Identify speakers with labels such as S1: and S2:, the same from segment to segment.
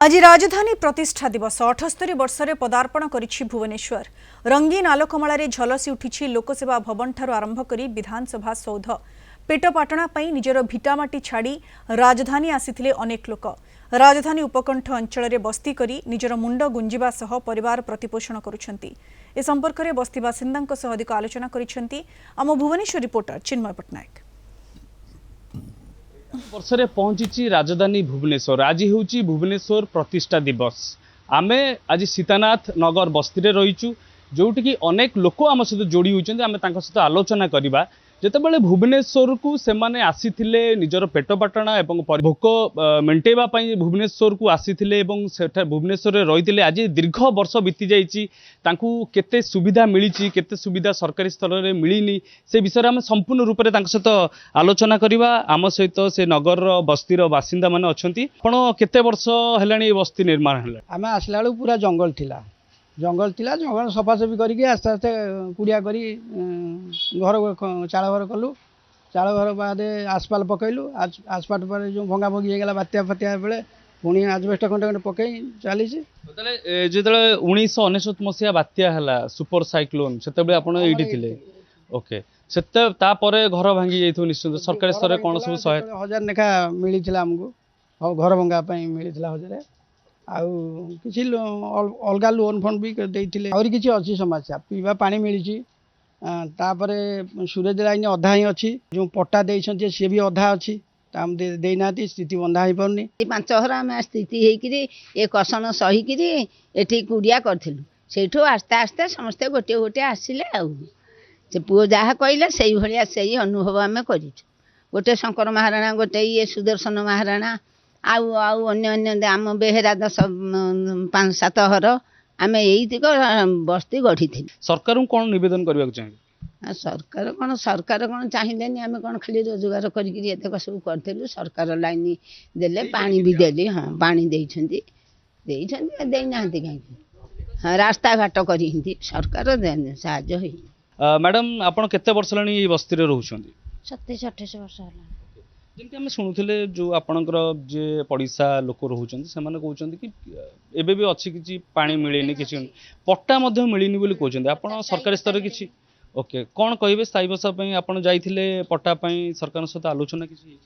S1: आज राजधानी प्रतिष्ठा दिवस 78 वर्ष में पदार्पण करिछि भुवनेश्वर। रंगीन आलोकमाल झलसी उठी लोकसेवा भवन ठारू आरंभ करी विधानसभा सौध। पेटपाटणा पई निजर भिटामाटी छाड़ी राजधानी आसीथिले अनेक लोक। राजधानी उपकंठ अंचल में बस्ती करी निजर मुंड गुंजिबा सह परिवार प्रतिपोषण करुछंती। ए संपर्क में बस्ती बासिंदांक सह अधिक आलोचना करिछंती आम भुवनेश्वर रिपोर्टर चिन्मय पट्टनायक।
S2: वर्ष में पहुंची राजधानी भुवनेश्वर। आज हूँ भुवनेश्वर प्रतिष्ठा दिवस। आमे आज सीतानाथ नगर बस्ती रे रहीचु जोटिकी अनेक लोक आम सहित जोड़ी होती। आम सहित आलोचना करवा जितेबाला भुवनेश्वर को सेमाने आसीथिले निजर पेटपाटणा एवं भोक मेंटेवा पई भुवनेश्वर को आसीथिले एवं भुवनेश्वर रे रहीथिले। आज दीर्घ वर्ष बीती जाइछि तांकु केते सुविधा मिलिछि केते सुविधा सरकारी स्तर रे मिलिनी से विषय आम संपूर्ण रूप से सहित आलोचना करवा। आम सहित से नगर बस्तीर बासिंदा माने अछंती। आपण केते वर्ष हेलाणी बस्ती निर्माण हेला?
S3: आम आसला बेलू पूरा जंगल थिला जंगल सफासफी करके आस्ते आस्ते कुड़िया करी घर चाल घर कलु। चाल घर बाद आसपाल पकईलु। आसपाल पर जो भंगा भंगी होगला बात्या फात्या बेले पुणी आजबेस्ट खंडे खंडे पकई चली।
S2: जो 1999 मसीहा बात्या है सुपर साइक्लोन से ये थे ओके से घर भांगी जाइए निश्चित सरकारी स्तर कौन सब
S3: 1000 लेखा मिली आमको घर भंगा मिलता 1000 आउ किसी अलग लोन फंड भी देते और किसी अच्छी समस्या पीवा पानी मिली। तापरे सूरज लाइन अधा ही अच्छी जो पट्टा देते सी भी अधा अच्छी देना स्थिति बंधा हो पारनी
S4: 5 घर आम स्थिति ये कषण सहीकि ये कुड़िया करूँ से आस्ते आस्ते समस्ते गोटे गोटे आसिले से पुओ जहाँ कहले से भाया से अनुभव आम कर गोटे शंकर महाराणा गोटे ये सुदर्शन महाराणा आउ आउ अन्य आम बेहेरा 5-7 घर आम यही बस्ती गढ़ी थी।
S2: सरकार को कौन निवेदन करने चाहिए?
S4: सरकार कौन चाहिए आम कौन खाली रोजगार करके सब करूँ। सरकार लाइन देले पानी भी देली। हाँ पानी देना कहीं हाँ रास्ता घाट करी सरकार साहय।
S2: मैडम आप केते वर्ष लानी बस्ती रे रहउछंती?
S4: 27-28 वर्ष
S2: जमी आम शुणुले जो आपणकर जे पड़िशा लोक रोचन से कहते कि एबे भी अच्छी किसी पानी मिलेनि किसी पट्टा मिलनी बोली कहते आप सरकारी स्तर किसी ओके कौन कहे स्थायी बसा आप जाइए पट्टा सरकार सहित आलोचना किसी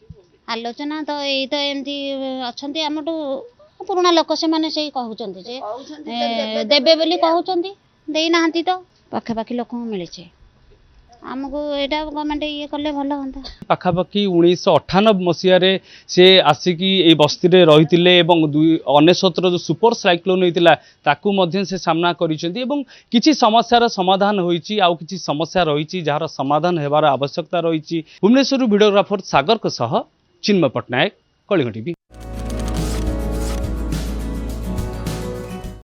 S5: आलोचना तो यही तो एमती अच्छा आम पुराणा लोक से कहते देवे बोली कहते देना तो पाखापाखि लोक मिले आमको यहाँ गवर्नमेंट ये कले भल हाँ।
S2: पाखापाखि 1998 मसीह से आसिकी ये बस्ती रे रही 1999 जो सुपर साइक्लोन होता से सामना करिसेंती किसी समस्यार समाधान होईची आउ किसी समस्या रही जार समाधान हेबार आवश्यकता रही। भुवनेश्वर वीडियोग्राफर सागर सह चिन्मय पट्टनायक, कलिंग टीवी।